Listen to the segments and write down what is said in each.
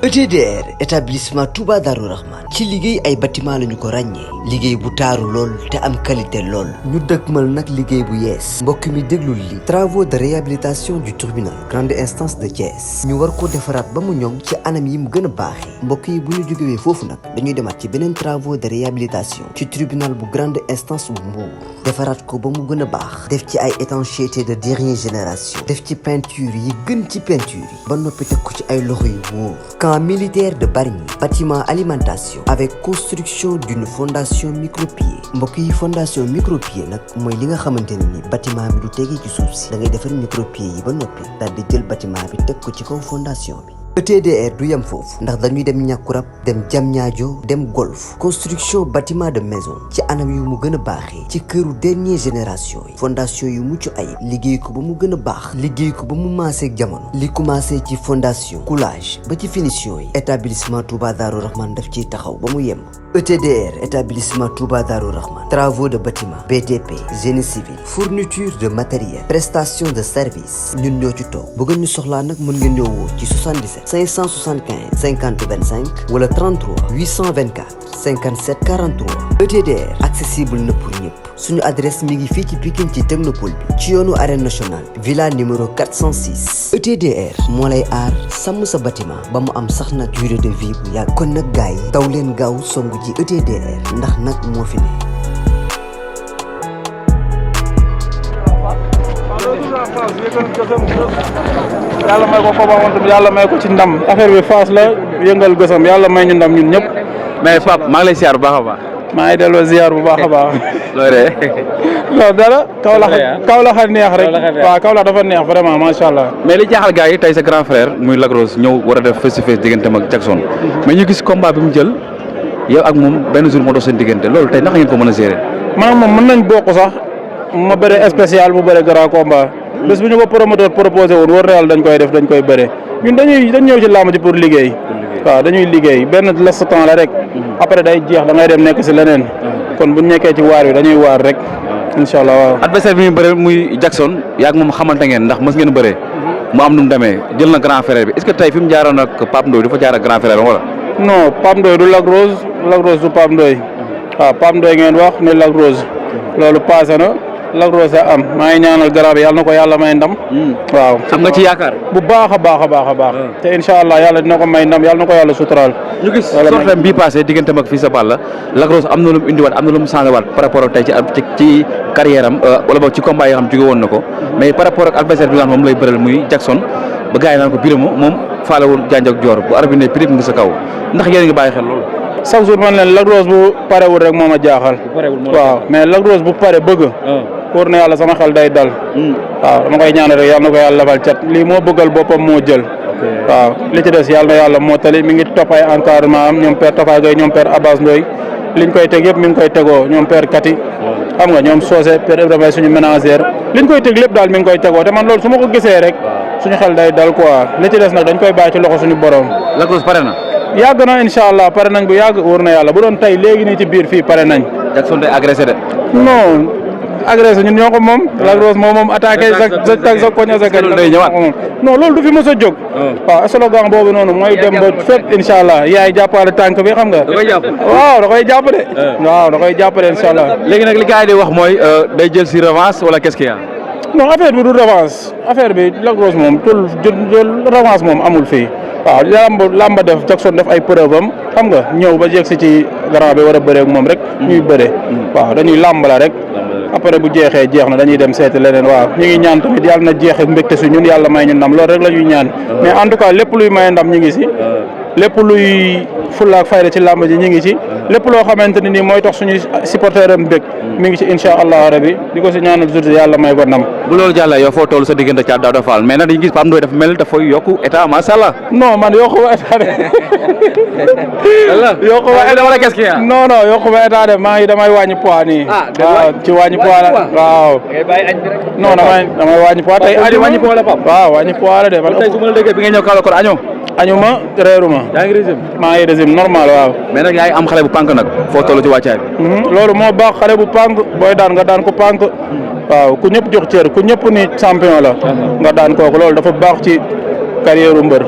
ETDR établissement Touba Darou Rahman ci liggéey ay bâtiment lañu ko ràññee liggéey bu taaru lool te am qualité lool ñu dëkkmal nag liggéey bu yees mbokk mi déglul li travaux de réhabilitation du tribunal grande instance de Thiès ñu war ko defaraat ba mu ñoŋ ci anam yi mu gën a baaxee mbokk yi bu ñu jógewee foofu nag dañuy demaat ci beneen travaux de réhabilitation ci tribunal bu grande instance bu Mbour defaraat ko ba mu gën a baax def ci ay étanchéité de dernière génération def ci peinture yi gën ci peinture yi ba noppi teg ko ci ay loxo yu wóor camp militaire de Bargny bâtiment alimentation avec construction d'une fondation micropieux mbokk yi fondation micropieux nag mooy li nga xamante ne ni bâtiment bi du tegee ci suuf si da ngay defar micropieux yi ba noppi daal di jël bâtiment bi teg ko ci kaw fondation bi. ETDR du yem foofu ndax dañuy dem Ñàkkurab dem Diamniadio dem Golf construction bâtiment de maison ci anam yu mu gën a baaxee ci këru dernière génération yi fondation yu mucc ay liggéey ko ba mu gën a baax liggéey ko ba mu maaseeg jamono li commencé ci fondation coulage ba ci finition yi établissement Touba Darou Rahman daf ciy taxaw ba mu yemb. ETDR établissement Touba Darou Rahman travaux de bâtiment BTP génie civil fourniture de matériel prestation de service ñun ñoo ci toog bu ngeen ñu soxlaa nag mën ngeen ñoo woo ci 77 575 50 25 wala 33 824 57 43 ETDR accessible na pour ñëpp suñu adresse mi ngi fii ci Pikine ci technopole bi ci yoonu arène nationale villa numéro 406 ETDR moo lay aar sàmm sa bâtiment ba mu am sax na durée de vie bu yàgg kon nag gars yi daw leen gaaw songu ji ETDR ndax nag moo fi ne. yàlla may ko Koba yàlla may ko ci ndam affaire bi Fass la yëngal gësam yàlla may ñu ndam ñun ñëpp. mais Pape maa ngi lay ziar bu baax a baax. maa ngi delloo ziar bu baax a baax. loolu non dara. Kaolack a neex rek. waaw Kaolack dafa neex vraiment macha allah. mais li jaaxal gars yi tey sa grand frère muy Lac Rose ñëw war a def face to face digganteem ak Jackson mais ñu gis combat bi mu jël yow ak moom benn jour moo dox seen diggante loolu tey naka ngeen ko mën a gérer. maanaam moom mën nañ bokk sax ma bëre spécial bu bëre grand combat. bés bu ñu ko promoteur proposé woon war na yàlla dañ koy def dañ koy bëre ñun dañ ñëw ci làmb ji pour liggéey. waaw dañuy liggéey benn laps temps la rek. après day jeex da ngay dem nekk si leneen. kon bu ñu nekkee ci waar wi dañuy waar rek. incha allah waaw. adversaire bi muy bëre muy Jackson yaa ngi moom xamante ngeen ndax mës ngeen bëree mu am nu mu demee jël na grand frère bi est-ce que tey fi mu jaaroon ak Pape Ndoye dafa jaar ak grand frère bi wala. non Pape Ndoye du Lac Rose du Pape Ndoye waaw Pape Ndoye ngeen wax ne Lac Rose loolu passé na. Lac Rose a am maa ngi ñaanal garab yàlla na ko yàlla may ndam. waaw am nga ci yaakaar. bu baax a baax. te incha allah yàlla dina ko may ndam yàlla na ko yàlla suturaal. ñu gis sortem bii passé diggante mag fii sa Balla Lac Rose am na lu mu indiwaat am na lu mu changé waat par rapport ak tey ci carrière am wala boog ci combat yi xam jóge woon na ko mais par rapport ak adversaire bi nga xam moom lay bëral muy Jackson ba gars yi naan ko Birama moom faalewul janj ak joor bu arbitre ne prip ngi sa kaw ndax yéen a ngi bàyyi xel loolu. chaque jour man leen Lac Rose bu parewul rek moo ma jaaxal. waaw mais Lac Rose bu pare bëgg. pour ne yàlla sama xel day dal. waaw dama koy ñaanal rek yàlla na ko yàlla lafal cat lii moo bëggal boppam moo jël. waaw li ci des yàlla na yàlla moo tali mi ngi topp ay encadrement am ñoom père Tafa Gueye ñoom père Abbas Ndoye liñ koy teg yëpp mi ngi koy tegoo ñoom père Kati xam nga ñoom Socé père Ibrahima suñu ménagère liñ koy teg lépp daal mi ngi koy tegoo te man loolu su ma ko gisee rek suñu xel day dal quoi li ci des nag dañ koy bàyyi ci loxo suñu borom. Lac Rose pare na. yàgg na incha allah pare nañ bu yàgg wóor na yàlla bu doon tey léegi nii ci biir fii pare nañ. Jackson day agressé de. non agressé ñun ñoo ko moom. Lac Rose moom attaqué sa koñ sa gañ non loolu du fi mos a jóg. waaw slogan boobu noonu mooy dem ba fépp incha allah yaay jàppale tànk bi xam nga. da koy jàpp waaw da koy jàpp de. waaw da koy jàpp de incha allah. léegi nag li gars yi di wax mooy day jël si revanche wala qu'est-ce qu'il y a. non affaire bi du revanche affaire bi Lac Rose moom jël revanche moom amul fii. waaw lamba def Jackson def ay preuve am xam nga ñëw ba jeeg si ci grand bi war a bëree ak moom rek ñuy bëree waaw dañuy làmb la rek après bu jeexee jeex na dañuy dem seeti leneen waaw ñu ngi ñaan tamit yàlla na jeex ak mbégte si ñun yàlla may ñu ndam loolu rek la ñuy ñaan mais en tout cas lépp luy maye ndam ñu ngi si lépp luy fulla ak fayda ci làmb ji ñu ngi ci lépp loo xamante ne nii mooy tax suñuy supporter am bég mi ngi ci incha allah rabi di ko si ñaanal journée yàlla may ko ndam. bu loolu jàllee yow foo toll sa diggante ca Daouda Fall mais nag dañu gis Pape Ndoye dafa mel dafa yokku état macha allah. non man yokku ma état de. yokku ma état wala qu'est-ce qu'il y a. non yokku ma état de maa ngi damay wàññi poids nii. waaw ci wàññi poids la waaw. non damay wàññi poids tey. wàññi poids la Pape. waaw wàññi poids la de. man tey su ma la déggee bi nga ñëw Kaolack kon añoo. añuma reeruma. yaa ngi régime. maa ngi régime normal waaw. mais nag yaa ngi am xale bu pànk nag foo toll ci wàccaay bi. loolu moo baax xale bu pànk booy daan nga daan ko pànk. waaw ku ñëpp jox cër ku ñëpp ni champion la. nga daan kooku loolu dafa baax ci carrière mbër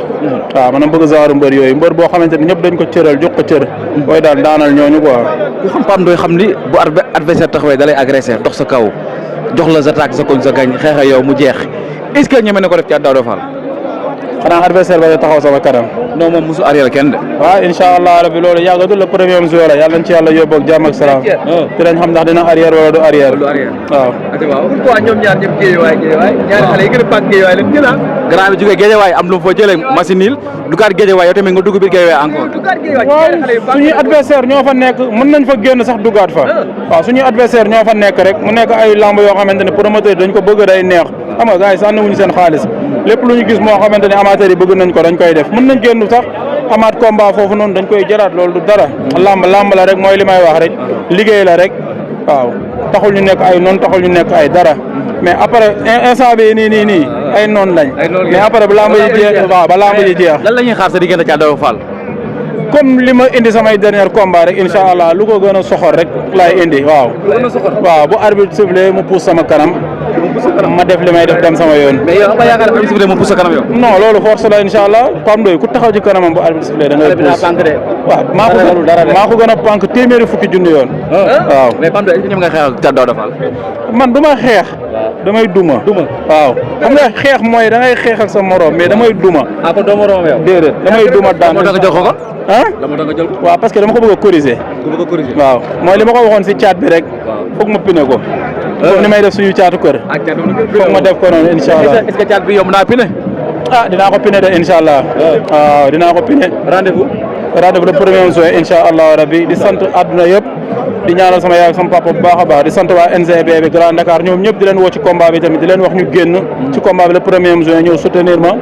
waaw maanaam bëgg genre mbër yooyu mbër boo xamante ni ñëpp dañ ko cëral jox ko cër booy daal daanal ñooñu quoi. ku xam Pape Ndoye xam ni bu adversaire taxawee da lay agressé dox sa kaw jox la sa taak sa koñ sa gañ xeex ak yow mu jeex est-ce que ñeme na ko def ci Daouda Fall. xanaa adversaire ba taxaw sama kanam. non moom mosu arrière kenn de. waaw incha allah rabbi loolu yàggatul le premier jour la yàlla nañ ci yàlla yóbbu ak jàmm ak salaam. dinañ xam ndax dina arrière wala du arrière. waaw. pourquoi ñoom ñaar ñëpp géejewaay ñaari xale yi gën a pàgg géejewaay lañ jël grand bi jógee géejewaay am lu mu fa jëlee machine il dugaat géejewaay yow tamit nga dugg biir géejewaay encore. waaw suñuy adversaire ñoo fa nekk mën nañ fa génn sax dugaat fa. waaw suñuy adversaire ñoo fa nekk rek mu nekk ay lamb yoo xamante ne promoteur dañ ko bëgg day neex xam nga gars yi sànni wuñu seen xaalis lépp lu ñu gis moo xamante ne amateurs yi bëgg nañ ko dañ koy def mën nañ génn sax amaat combat foofu noonu dañ koy jëraat loolu du dara lamb la rek mooy li may wax rek liggéey la rek waaw taxul ñu nekk ay noonu taxul ñu nekk ay dara mais après instant bi nii ay noonu lañ mais après ba lamb ji jeex waaw ba lamb ji jeex. lan la ñuy xaar sa diggante ca Daouda Fall. comme li ma indi samay dernier combat rek incha allah lu ko gën a soxor rek laay indi waaw. waaw bu arbitre sifflé mu pousse sama kanam. ma def li may def dem sama yoon. mais yow am nga yaakaar ne arbitre sifflé mu pousse sa kanam yow. non loolu force la incha allah Pape Ndoye ku taxaw ci kanamam bu arbitre sifflé da ngay pousse. waaw maa ko gën a pànk téeméeri fukki junni yoon. waaw mais Pape Ndoye est-ce que ñoom nga xeex ak ca Daouda Fall. man du ma xeex. damay duma. waaw xam nga xeex mooy da ngay xeex ak sa morom mais damay duma. ah kon doo morom yow. déedéet damay duma daan. moo tax nga jox ko ko. ah la moo tax nga jël ko. waaw parce que dama ko bëgg a corriger. waaw mooy li ma ko waxoon si caat bi rek. foog ma pine ko. comme ni may def suñu caatu kër. foog ma def ko noonu incha allah. est-ce que caat bi yomb naa pine. ah dinaa ko pine de incha allah. waaw dinaa ko pine. rendez-vous le premier juin incha allah rabbi di sant àdduna yëpp. di ñaanal sama yaay ak sama papa bu baax a baax di sant waa NGB bi Grand Dakar ñoom ñëpp di leen woo ci combat bi tamit di leen wax ñu génn. ci combat bi le premier juin ñëw soutenir ma.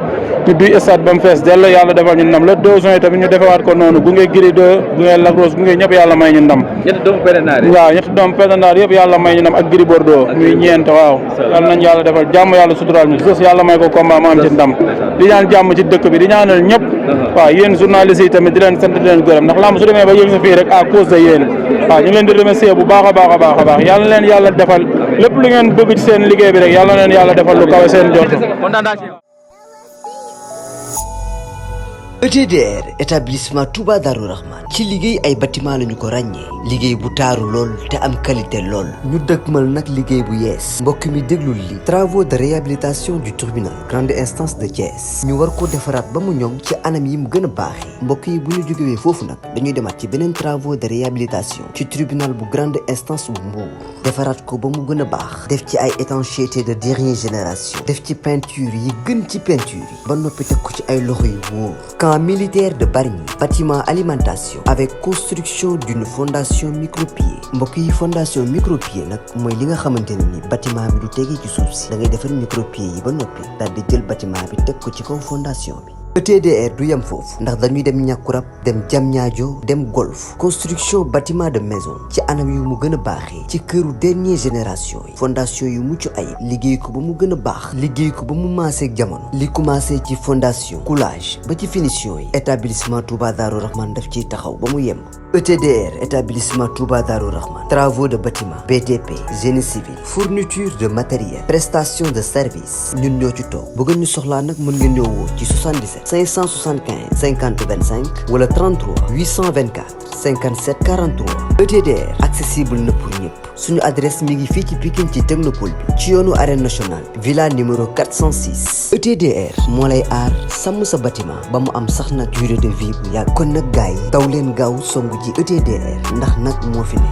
ñu duy stade ba mu fees dell yàlla defal ñu ndam le 2 juin tamit ñu defewaat ko noonu gunge Gris 2 gunge Lac Rose gunge ñëpp yàlla may ñu ndam. ñetti doomu Pédanaar yi. waaw ñetti doomu Pédanaar yëpp yàlla may ñu ndam ak Gris Bordeaux muy ñeent waaw. yàlla nañ yàlla defal jàmm yàlla suturaal ñu Zoss yàlla may ko combat ma am ci ndam. di ñaan jàmm ci dëkk bi di ñaanal ñëpp. waaw yéen journalistes yi tamit di leen sant di leen gërëm ndax lamb su demee ba yëg sa fii rek à cause de yéen waaw ñu ngi leen di remercier bu baax a baax a baax a baax yàlla leen yàlla defal lépp lu ngeen bëgg ci seen liggéey bi rek yàlla leen yàlla defal lu kawe seen jot. ETDR établissement Touba Darou Rahman ci liggéey ay bâtiment lañu ko ràññee liggéey bu taaru lool te am qualité lool ñu dëkkmal nag liggéey bu yees mbokk mi déglul li travaux de réhabilitation du tribunal grande instance de Thiès ñu war ko defaraat ba mu ñoŋ ci anam yi mu gën a baaxee mbokk yi bu ñu jógewee foofu nag dañuy demaat ci beneen travaux de réhabilitation ci tribunal bu grande instance bu Mbour defaraat ko ba mu gën a baax def ci ay étanchéité de dernière génération def ci peinture yi gën ci peinture yi ba noppi teg ko ci ay loxo yu wóor camp militaire de Bargny bâtiment alimentation avec construction d'une fondation micropieux mbokk yi fondation micropieux nag mooy li nga xamante ne ni bâtiment bi du tegee ci suuf si da ngay defar micropieux yi ba noppi daal di jël bâtiment bi teg ko ci kaw fondation bi ETDR du yem foofu ndax dañuy dem Ñàkkurab dem Diamniadio dem Golf construction bâtiment de maison ci anam yu mu gën a baaxee ci këru dernière génération yi fondation yu mucc ayib liggéey ko ba mu gën a baax liggéey ko ba mu maaseeg jamono li commencé ci fondation coulage ba ci finition yi établissement Touba Darou Rahman daf ciy taxaw ba mu yem ETDR établissement Touba Darou Rahman travaux de bâtiment BTP génie civil fourniture de matériel prestation de service ñun ñoo ci toog bu ngeen ñu soxlaa nag mën ngeen ñëw woo ci 77 575 50 25 wala 33 824 57 43 ETDR accessible na pour ñëpp suñu adresse mi ngi fii ci Pikine ci Technopole bi ci yoonu arène nationale bi villa numéro 406 ETDR moo lay aar sàmm sa bâtiment ba mu am sax na durée de vie bu yàgg kon nag gars yi daw leen gaaw songu ji ETDR ndax nag moo fi ne